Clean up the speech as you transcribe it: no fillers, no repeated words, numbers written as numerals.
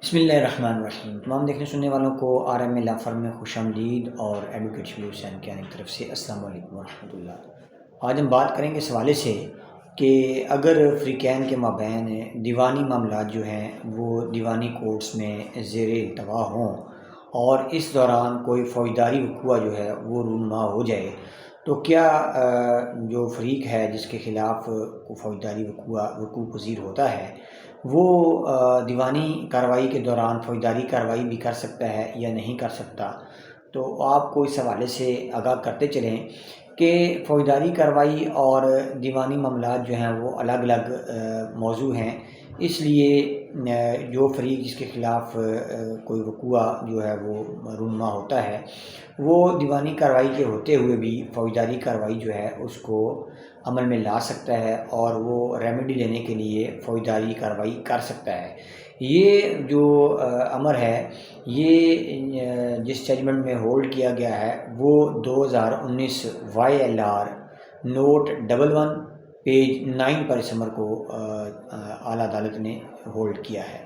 بسم اللہ الرحمن الرحیم۔ تمام دیکھنے سننے والوں کو RMA لا فرم میں خوش آمدید اور ایڈوکیٹ شبیر حسین کی طرف سے السلام علیکم ورحمۃ اللہ۔ آج ہم بات کریں گے اس حوالے سے کہ اگر فریقین کے مابین دیوانی معاملات جو ہیں وہ دیوانی کورٹس میں زیر التوا ہوں اور اس دوران کوئی فوجداری وقوع جو ہے وہ رونما ہو جائے تو کیا جو فریق ہے جس کے خلاف فوجداری وقوع پذیر ہوتا ہے وہ دیوانی کارروائی کے دوران فوجداری کارروائی بھی کر سکتا ہے یا نہیں کر سکتا؟ تو آپ کو اس حوالے سے آگاہ کرتے چلیں کہ فوجداری کارروائی اور دیوانی معاملات جو ہیں وہ الگ الگ موضوع ہیں، اس لیے جو فریق جس کے خلاف کوئی وقوع جو ہے وہ رونما ہوتا ہے وہ دیوانی کارروائی کے ہوتے ہوئے بھی فوجداری کارروائی جو ہے اس کو عمل میں لا سکتا ہے اور وہ ریمیڈی لینے کے لیے فوجداری کارروائی کر سکتا ہے۔ یہ جو امر ہے یہ جس ججمنٹ میں ہولڈ کیا گیا ہے وہ 2019 YLR نوٹ 11 پیج 9 پر اس امر کو اعلیٰ عدالت نے ہولڈ کیا ہے۔